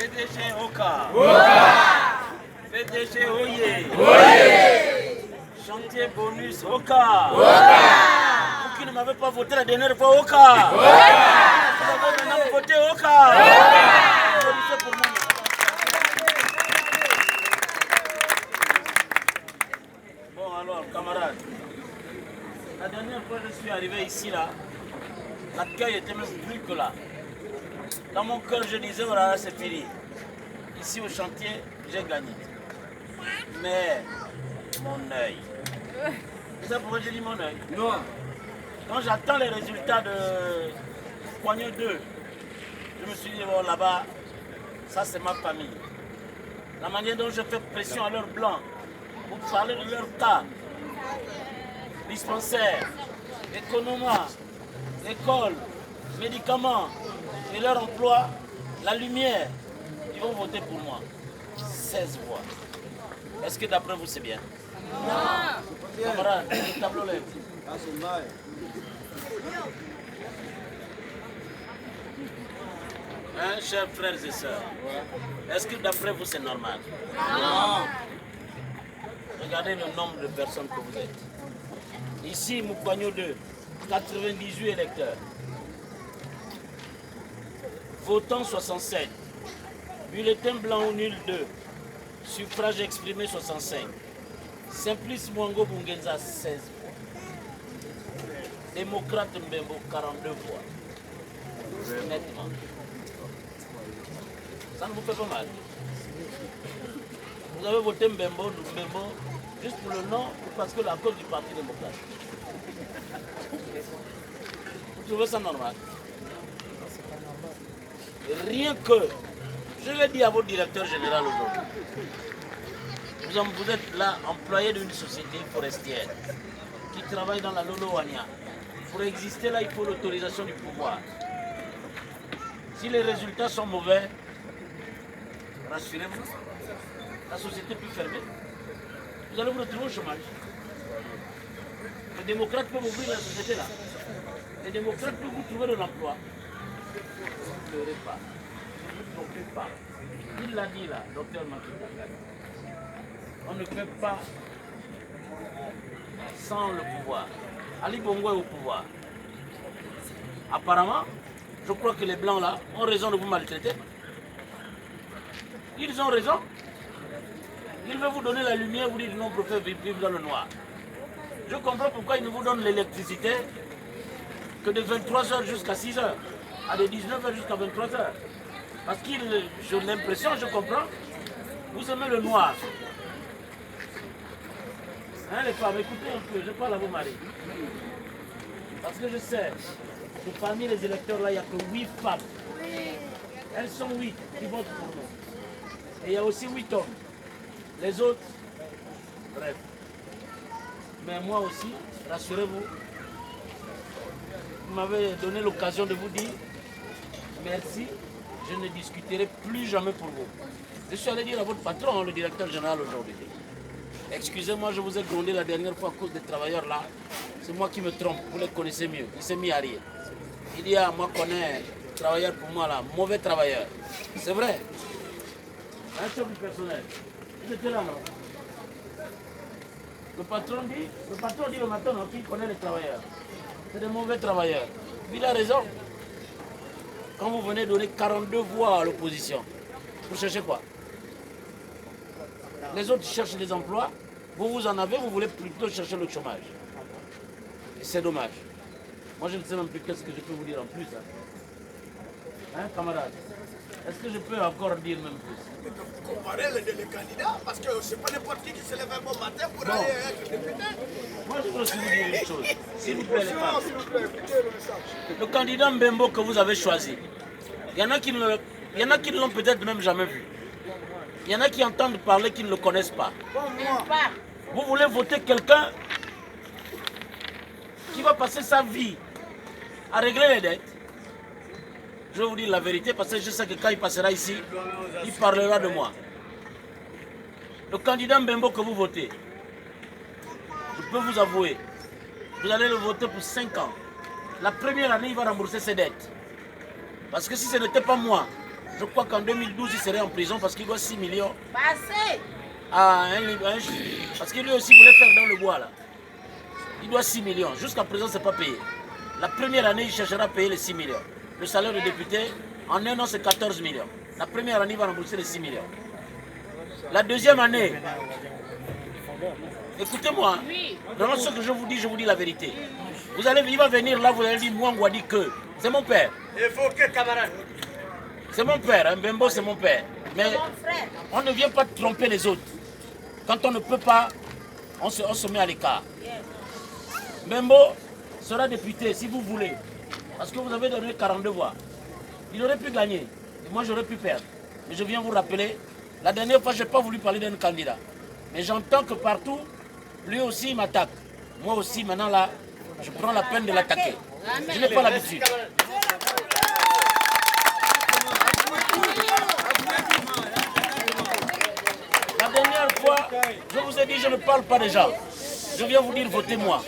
PDG Oka. PDG Oye. Chantier bonus Oka. Vous qui ne m'avez pas voté la dernière fois Oka. Vous avez maintenant voté Oka. Applaudissez pour moi. Bon alors camarades, la dernière fois je suis arrivé ici là, l'accueil était même plus que là. Dans mon cœur je disais voilà c'est fini. Ici au chantier j'ai gagné. Mais mon œil. Vous savez pourquoi j'ai dit mon œil? Non. Quand j'attends les résultats de Poignée 2, je me suis dit bon là-bas, ça c'est ma famille. La manière dont je fais pression à leur blanc, pour parler de leur cas, dispensaire, économat, école, médicaments et leur emploi, la lumière, ils vont voter pour moi. 16 voix. Est-ce que d'après vous c'est bien? Non. Camarades, le tableau lève. Hein, chers frères et sœurs, est-ce que d'après vous c'est normal? Non. Regardez le nombre de personnes que vous êtes. Ici, Moukouagno 2, 98 électeurs. Votants 67. Bulletin blanc ou nul 2. Suffrage exprimé 65. Simplice Mwango Bungenza 16 voix. Démocrate Mbembo 42 voix. Nettement. Ça ne vous fait pas mal. Vous avez voté Mbembo juste pour le nom ou parce que la cause du Parti démocrate. Vous trouvez ça normal? Rien que, je l'ai dit à votre directeur général aujourd'hui, vous êtes là employé d'une société forestière qui travaille dans la Lolo-Wania. Pour exister là, il faut l'autorisation du pouvoir. Si les résultats sont mauvais, rassurez-vous, la société peut fermer. Vous allez vous retrouver au chômage. Les démocrates peuvent ouvrir la société là. Les démocrates peuvent vous trouver de l'emploi. Ne pleurez pas. Ne vous trompez pas. Il l'a dit là, docteur Matou. On ne fait pas sans le pouvoir. Ali Bongo est au pouvoir. Apparemment, je crois que les blancs là ont raison de vous maltraiter. Ils ont raison. Ils veulent vous donner la lumière, vous dites non, on préfère vivre dans le noir. Je comprends pourquoi ils ne vous donnent l'électricité que de 23h jusqu'à 6h, à de 19h jusqu'à 23h. Parce qu'ils, j'ai l'impression, je comprends, vous aimez le noir. Hein, les femmes, écoutez un peu, je parle à vos maris. Parce que je sais que parmi les électeurs là, il n'y a que 8 femmes. Elles sont 8 qui votent pour nous. Et il y a aussi 8 hommes. Les autres, bref. Mais moi aussi, rassurez-vous, vous m'avez donné l'occasion de vous dire merci, je ne discuterai plus jamais pour vous. Je suis allé dire à votre patron, le directeur général aujourd'hui. Excusez-moi, je vous ai grondé la dernière fois à cause des travailleurs là. C'est moi qui me trompe, vous les connaissez mieux. Il s'est mis à rire. Il dit, ah, moi je connais travailleur pour moi là, mauvais travailleur. C'est vrai. Un chef du personnel. Vous étiez là, non? Le patron dit le matin, non, qui connaît les travailleurs. C'est des mauvais travailleurs. Il a raison. Quand vous venez donner 42 voix à l'opposition, vous cherchez quoi? Les autres cherchent des emplois, vous en avez, vous voulez plutôt chercher le chômage. C'est dommage. Moi je ne sais même plus qu'est-ce que je peux vous dire en plus. Hein, camarades? Est-ce que je peux encore dire même plus? Comparer les candidats, parce que c'est pas n'importe qui se lève un bon matin pour aller être député. Moi je veux aussi vous dire une chose. S'il vous plaît les femmes. Le candidat Mbembo que vous avez choisi, il y en a qui ne l'ont peut-être même jamais vu. Il y en a qui entendent parler qui ne le connaissent pas. Vous voulez voter quelqu'un qui va passer sa vie à régler les dettes. Je vais vous dire la vérité parce que je sais que quand il passera ici, il parlera de moi. Le candidat Mbembo que vous votez, je peux vous avouer, vous allez le voter pour 5 ans. La première année, il va rembourser ses dettes. Parce que si ce n'était pas moi Je crois qu'en 2012, il serait en prison parce qu'il doit 6 millions. Passez. Parce que lui aussi voulait faire dans le bois là. Il doit 6 millions. Jusqu'à présent, ce n'est pas payé. La première année, il cherchera à payer les 6 millions. Le salaire de député, en un an, c'est 14 millions. La première année, il va rembourser les 6 millions. La deuxième année, écoutez-moi, vraiment ce que je vous dis la vérité. Vous allez, il va venir là, vous allez dire, moi, on va dire que c'est mon père. Il faut que camarade. C'est mon père, hein, Mbembo, c'est mon père. Mais on ne vient pas tromper les autres. Quand on ne peut pas, on se met à l'écart. Mbembo sera député si vous voulez. Parce que vous avez donné 42 voix. Il aurait pu gagner. Et moi, j'aurais pu perdre. Mais je viens vous rappeler, la dernière fois, je n'ai pas voulu parler d'un candidat. Mais j'entends que partout, lui aussi, il m'attaque. Moi aussi, maintenant, là, je prends la peine de l'attaquer. Je n'ai pas l'habitude. La dernière fois, je vous ai dit, je ne parle pas des gens. Je viens vous dire, votez-moi.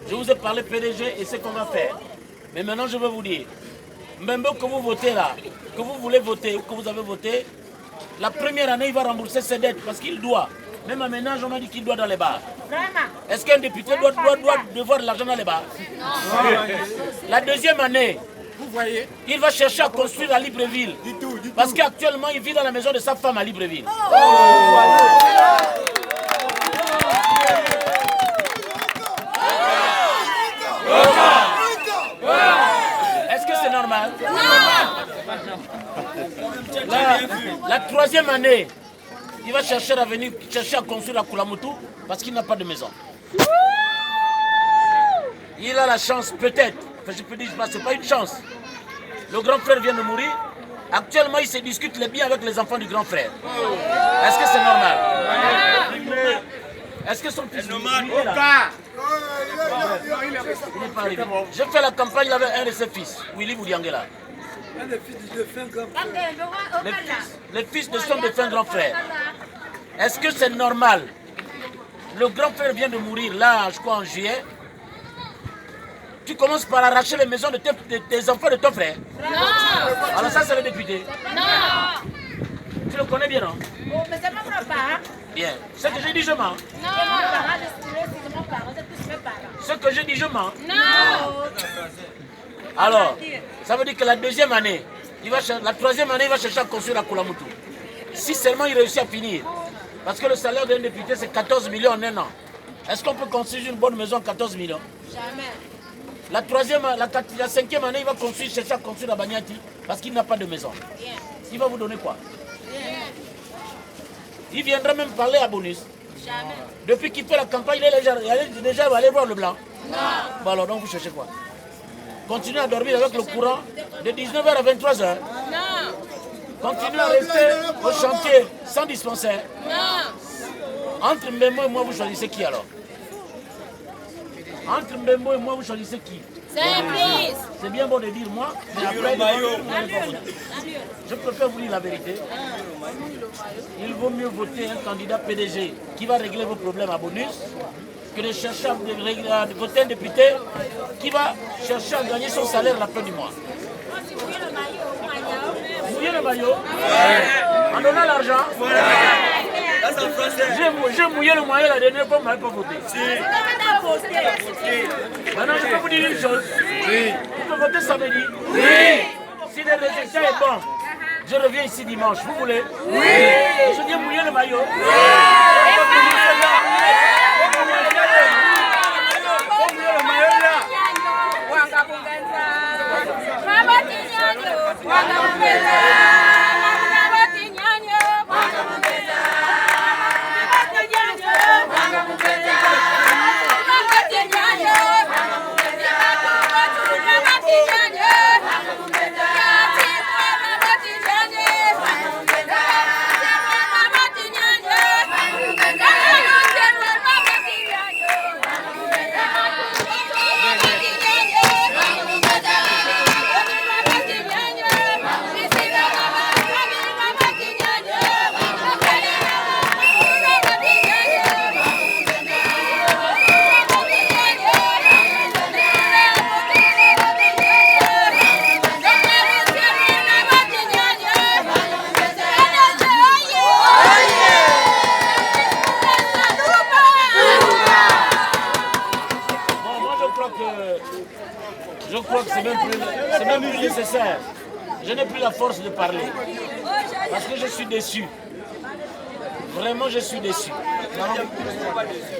Je vous ai parlé PDG et ce qu'on va faire. Mais maintenant, je veux vous dire, même que vous votez là, que vous voulez voter ou que vous avez voté, la première année, il va rembourser ses dettes parce qu'il doit. Même à ménage, on a dit qu'il doit dans les bars. Est-ce qu'un député doit devoir de l'argent dans les bars? Non. La deuxième année, vous voyez, il va chercher à construire à Libreville. Parce qu'actuellement, il vit dans la maison de sa femme à Libreville. Est-ce que c'est normal? La troisième année, il va chercher à construire à Kulamutu parce qu'il n'a pas de maison. Il a la chance, peut-être, je peux dire, ce n'est pas une chance. Le grand frère vient de mourir. Actuellement, il se discute les biens avec les enfants du grand frère. Est-ce que c'est normal? Est-ce que son fils est là? Il n'est pas arrivé. Je fais la campagne avec un de ses fils, Willy Boudiangela. Les fils de son défunt grand frère. Est-ce que c'est normal? Le grand frère vient de mourir là, je crois en juillet. Tu commences par arracher les maisons de tes enfants de ton frère? Non. Alors ça, c'est le député? Non. Tu le connais bien, non? Oh, mais c'est pas mon parent. Bien. Ce que j'ai dit, je mens. Non. C'est mon parent, c'est tous mes parents. Ce que j'ai dit, je mens. Non. Alors, ça veut dire que la deuxième année, la troisième année, il va chercher à construire à Kulamutu. Si seulement il réussit à finir. Parce que le salaire d'un député, c'est 14 millions en un an. Est-ce qu'on peut construire une bonne maison à 14 millions? Jamais. La cinquième année, il va chercher à construire à Banyati parce qu'il n'a pas de maison. Bien. Il va vous donner quoi? Bien. Il viendra même parler à bonus. Jamais. Depuis qu'il fait la campagne, il est déjà allé voir le blanc. Non. Bon alors, donc vous cherchez quoi? Continuez à dormir avec le courant de 19h à 23h. Non. Continuez à rester au chantier sans dispensaire. Non. Entre Mbembo et moi, vous choisissez qui alors? Entre Mbembo et moi, vous choisissez qui? C'est bien bon de dire moi, mais après, je préfère vous dire la vérité. Il vaut mieux voter un candidat PDG qui va régler vos problèmes à bonus que de chercher à voter un député qui va chercher à gagner son salaire à la fin du mois. Mouiller le maillot en donnant l'argent. J'ai mouillé le maillot la dernière fois, on ne m'avait pas voté. Maintenant, je peux vous dire une chose. Vous pouvez voter samedi. Si le résultat est bon, je reviens ici dimanche. Vous voulez? Je viens mouiller le maillot. Je crois que c'est même plus nécessaire. Je n'ai plus la force de parler. Parce que je suis déçu. Vraiment, je suis déçu.